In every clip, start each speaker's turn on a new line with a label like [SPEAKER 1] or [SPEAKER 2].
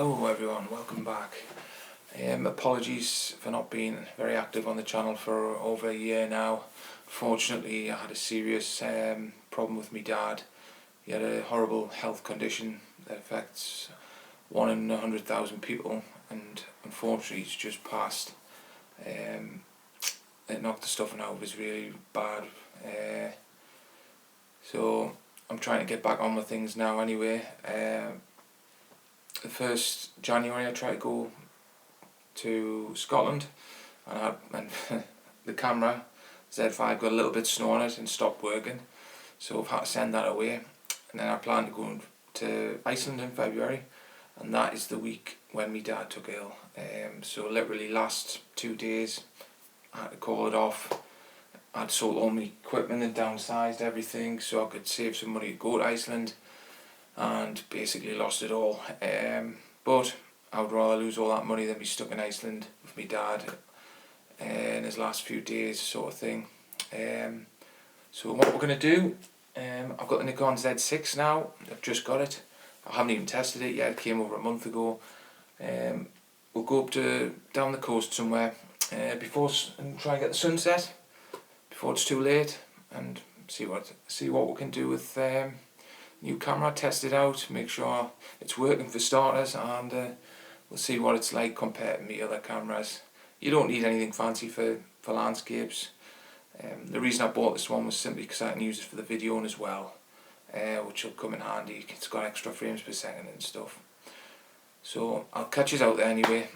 [SPEAKER 1] Hello everyone, welcome back. Apologies for not being very active on the channel for over a year now. Fortunately, I had a serious problem with my dad. He had a horrible health condition that affects 1 in 100,000 people, and unfortunately he's just passed. It knocked the stuffing out of us really bad. So I'm trying to get back on with things now anyway. The 1st January I tried to go to Scotland, and the camera Z5 got a little bit snow on it and stopped working, so I've had to send that away. And then I plan to go to Iceland in February, and that is the week when my dad took ill. So literally last 2 days I had to call it off. I'd sold all my equipment and downsized everything so I could save some money to go to Iceland, and basically lost it all. But I would rather lose all that money than be stuck in Iceland with my dad in his last few days, sort of thing. So what we're going to do, I've got the Nikon Z6 now. I've just got it. I haven't even tested it yet. It came over a month ago. We'll go up to down the coast somewhere and try and get the sunset before it's too late, and see what we can do with new camera. Test it out, make sure it's working for starters, and we'll see what it's like compared to my other cameras. You don't need anything fancy for landscapes. The reason I bought this one was simply because I can use it for the videoing as well, which will come in handy. It's got extra frames per second and stuff. So I'll catch you out there anyway.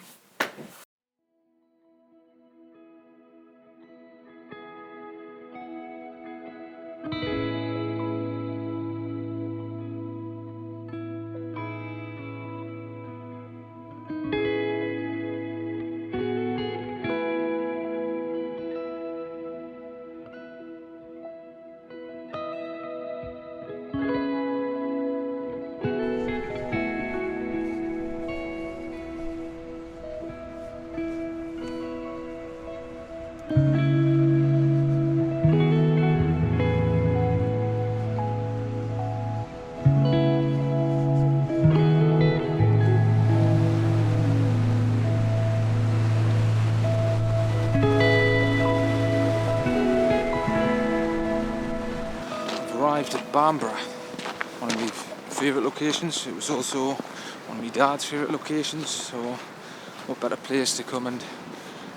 [SPEAKER 1] Arrived at Bamburgh, one of my favourite locations. It was also one of my dad's favourite locations, so what better place to come and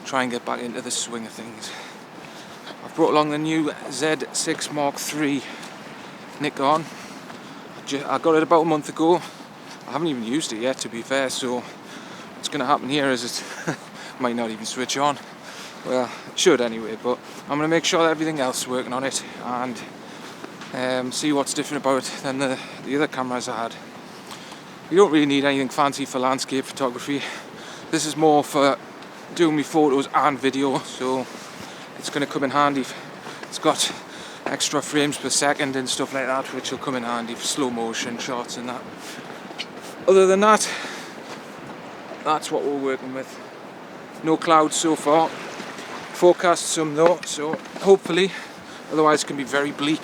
[SPEAKER 1] try and get back into the swing of things. I've brought along the new Z6 Mark III Nikon. I got it about a month ago. I haven't even used it yet, to be fair, so what's going to happen here is it might not even switch on. Well, it should anyway, but I'm going to make sure that everything else is working on it, and see what's different about it than the other cameras I had. You don't really need anything fancy for landscape photography. This is more for doing me photos and video, so it's going to come in handy. It's got extra frames per second and stuff like that, which will come in handy for slow motion shots and that. Other than that, that's what we're working with. No clouds so far. Forecast some though, so hopefully, otherwise it can be very bleak.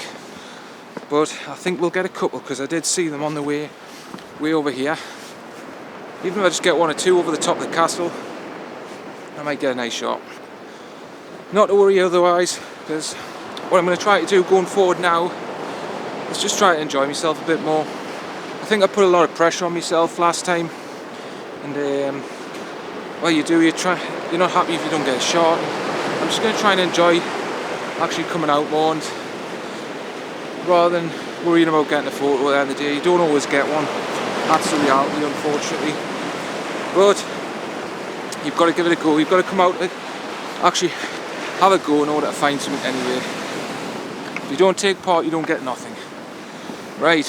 [SPEAKER 1] But I think we'll get a couple, because I did see them on the way over here. Even if I just get 1 or 2 over the top of the castle, I might get a nice shot. Not to worry otherwise, because what I'm going to try to do going forward now is just try to enjoy myself a bit more. I think I put a lot of pressure on myself last time, and well, you're not happy if you don't get a shot. I'm just going to try and enjoy actually coming out more, and rather than worrying about getting a photo at the end of the day. You don't always get one. That's the reality, unfortunately. But you've got to give it a go. You've got to come out and actually have a go in order to find something anyway. If you don't take part, you don't get nothing. Right,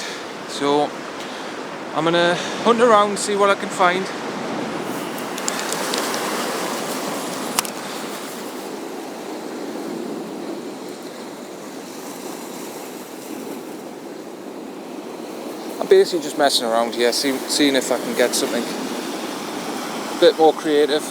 [SPEAKER 1] so I'm gonna hunt around and see what I can find. I'm basically just messing around here, seeing if I can get something a bit more creative.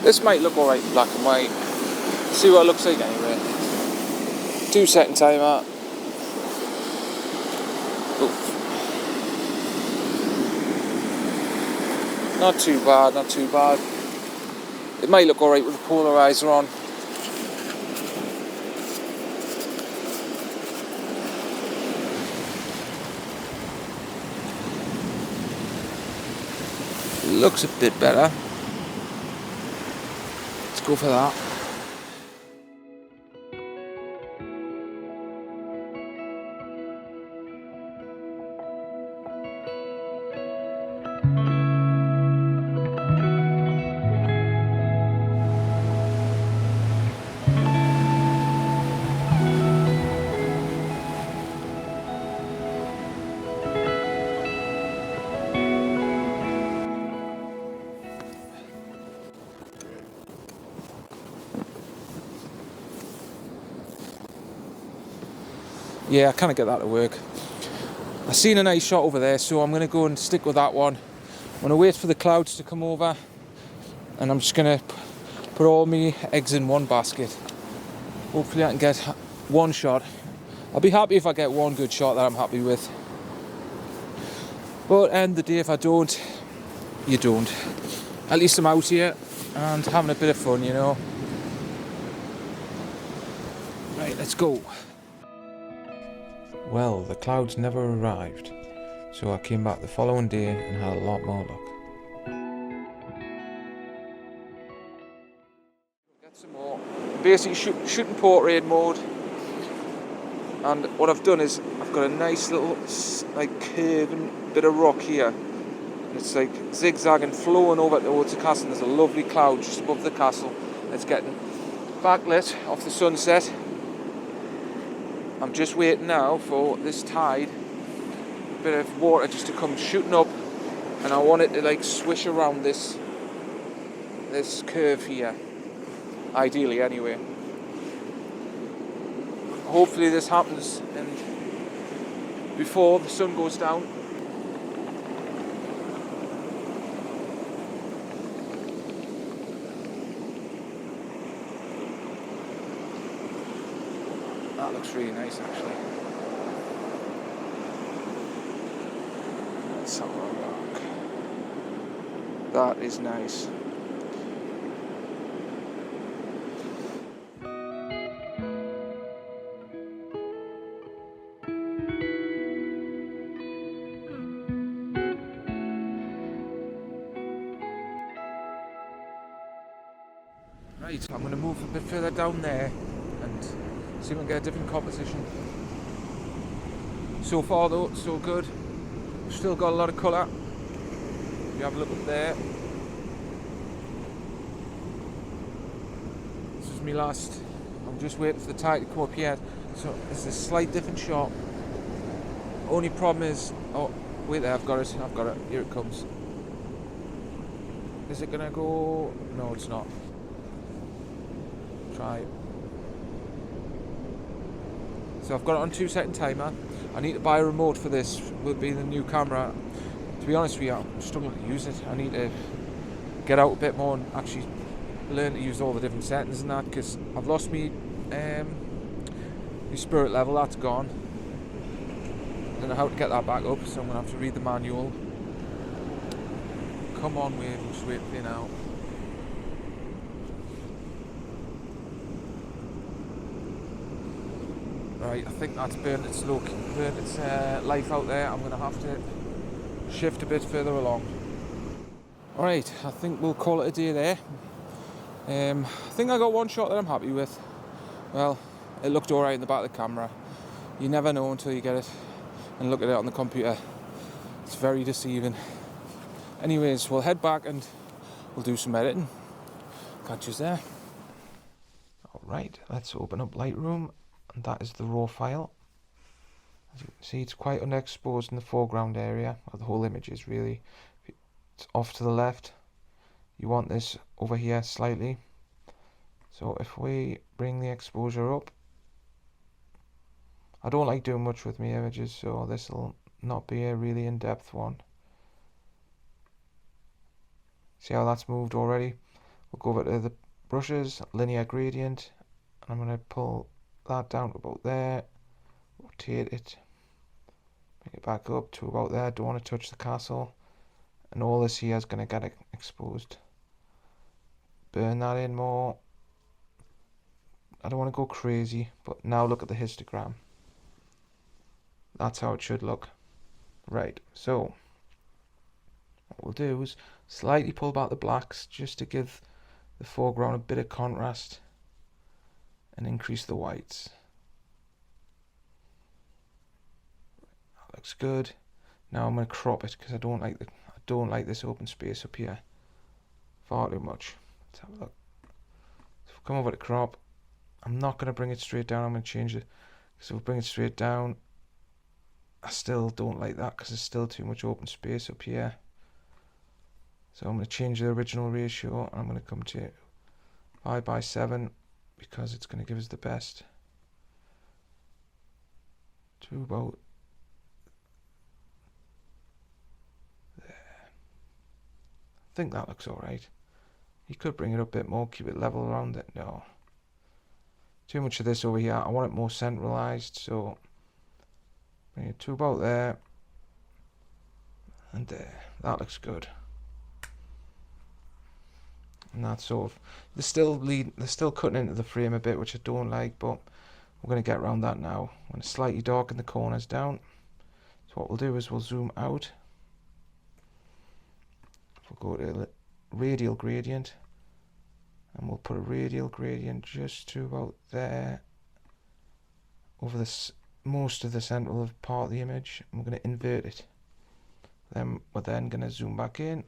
[SPEAKER 1] This might look alright in black and white. See what it looks like anyway. 2-second timer. Oh. Not too bad, not too bad. It might look alright with the polarizer on. It looks a bit better. Let's go for that. Yeah, I kind of get that to work. I seen a nice shot over there, so I'm going to go and stick with that one. I'm going to wait for the clouds to come over, and I'm just going to put all my eggs in one basket. Hopefully I can get one shot. I'll be happy if I get one good shot that I'm happy with. But end of the day, if I don't, you don't. At least I'm out here and having a bit of fun, you know. Right, let's go. Well, the clouds never arrived, so I came back the following day and had a lot more luck. Get some more. Basically shooting portrait mode, and what I've done is I've got a nice little like curving bit of rock here, and it's like zigzagging, flowing over towards the castle. There's a lovely cloud just above the castle. It's getting backlit off the sunset. I'm just waiting now for this tide, a bit of water just to come shooting up, and I want it to like swish around this curve here, ideally anyway. Hopefully this happens and before the sun goes down. That looks really nice actually. Let's have a look. That is nice. Right, I'm going to move a bit further down there and see if we can get a different composition. So far though, so good. Still got a lot of colour. If you have a look up there. This is me last. I'm just waiting for the tide to come up here. So it's a slight different shot. Only problem is, oh wait there, I've got it, here it comes. Is it gonna go? No, it's not. Try it. So I've got it on 2-second timer. I need to buy a remote for this. Will be the new camera. To be honest with you, I'm struggling to use it. I need to get out a bit more and actually learn to use all the different settings and that, because I've lost me spirit level. That's gone. I don't know how to get that back up, so I'm gonna have to read the manual. Come on, wave. I'm just waiting for you now. Right, I think that's burnt its life out there. I'm going to have to shift a bit further along. Alright, I think we'll call it a day there. I think I got one shot that I'm happy with. Well, it looked alright in the back of the camera. You never know until you get it and look at it on the computer. It's very deceiving. Anyways, we'll head back and we'll do some editing. Catch you there. Alright, let's open up Lightroom. And that is the raw file. As you can see, it's quite underexposed in the foreground area. Well, the whole image is really. It's off to the left. You want this over here slightly. So if we bring the exposure up, I don't like doing much with my images, so this will not be a really in-depth one. See how that's moved already? We'll go over to the brushes, linear gradient, and I'm going to pull that down to about there, rotate it, bring it back up to about there. Don't want to touch the castle, and all this here is going to get exposed. Burn that in more. I don't want to go crazy, but now look at the histogram. That's how it should look. Right, so what we'll do is slightly pull back the blacks just to give the foreground a bit of contrast and increase the whites. That looks good. Now I'm going to crop it because I don't like this open space up here. Far too much. Let's have a look. So come over to crop. I'm not going to bring it straight down. I'm going to change it. So if we bring it straight down, I still don't like that because there's still too much open space up here. So I'm going to change the original ratio. I'm going to come to 5:7 because it's going to give us the best. To about there. I think that looks alright. You could bring it up a bit more, keep it level around it. No. Too much of this over here. I want it more centralized, so bring it to about there. And there. That looks good. And that's sort of, they're still cutting into the frame a bit, which I don't like, but we're going to get around that now. I'm going to slightly darken the corners down. So what we'll do is we'll zoom out. We'll go to radial gradient, and we'll put a radial gradient just to about there, over this most of the central part of the image. And we're going to invert it. Then we're going to zoom back in,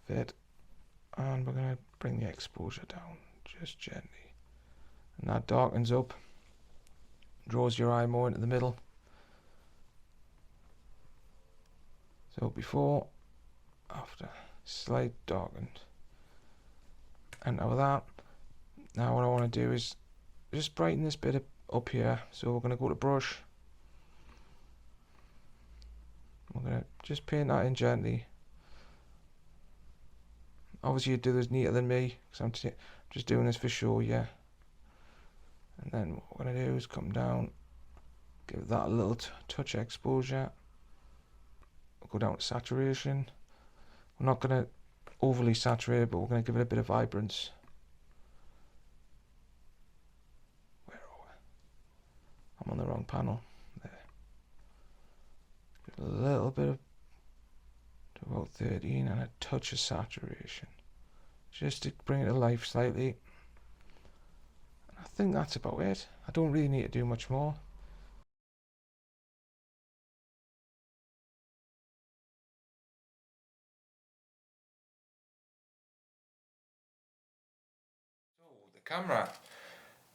[SPEAKER 1] fit, and we're going to bring the exposure down just gently, and that darkens up, draws your eye more into the middle. So before, after, slight darkened. And now with that, now what I want to do is just brighten this bit up here. So we're going to go to brush. We're going to just paint that in gently. Obviously you'd do this neater than me, because I'm just doing this for show, yeah. And then what we're going to do is come down, give that a little touch exposure. We'll go down to saturation. We're not going to overly saturate it, but we're going to give it a bit of vibrance. Where are we? I'm on the wrong panel. There. Give it a little bit of, to about 13, and a touch of saturation, just to bring it to life slightly. And I think that's about it. I don't really need to do much more. Camera,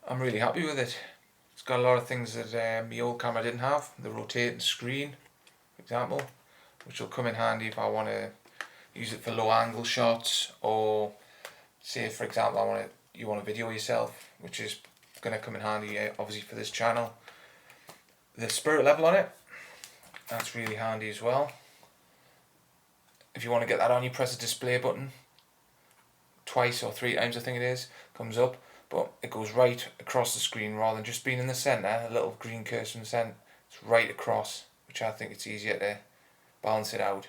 [SPEAKER 1] I'm really happy with it. It's got a lot of things that my old camera didn't have. The rotating screen, for example, which will come in handy if I want to use it for low angle shots, or say for example you want to video yourself, which is going to come in handy obviously for this channel. The spirit level on it, that's really handy as well. If you want to get that on, you press the display button twice or 3 times, I think it is, comes up, but it goes right across the screen rather than just being in the centre, a little green cursor in the centre. It's right across, which I think it's easier to balance it out.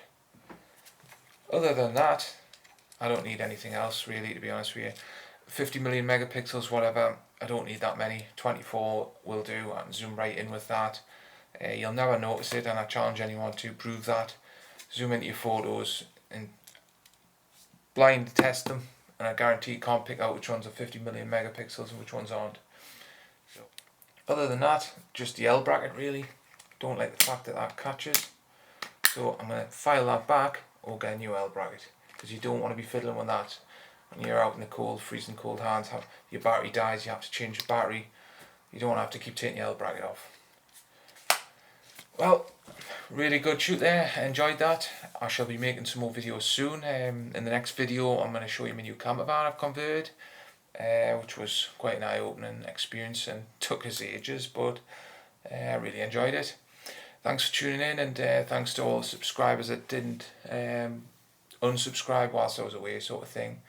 [SPEAKER 1] Other than that, I don't need anything else really, to be honest with you. 50 million megapixels, whatever, I don't need that many. 24 will do. I can zoom right in with that. You'll never notice it, and I challenge anyone to prove that. Zoom into your photos and blind test them, and I guarantee you can't pick out which ones are 50 million megapixels and which ones aren't. So, other than that, just the L bracket really. Don't like the fact that that catches. So I'm going to file that back or get a new L bracket, because you don't want to be fiddling with that when you're out in the cold, freezing cold hands. Your battery dies, you have to change the battery. You don't want to have to keep taking your L bracket off. Well, really good shoot there, I enjoyed that. I shall be making some more videos soon. In the next video I'm going to show you my new camper van I've converted, which was quite an eye-opening experience and took us ages, but I really enjoyed it. Thanks for tuning in, and thanks to all the subscribers that didn't unsubscribe whilst I was away, sort of thing.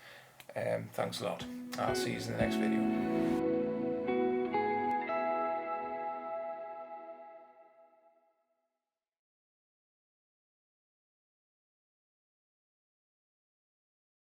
[SPEAKER 1] Thanks a lot. I'll see you in the next video.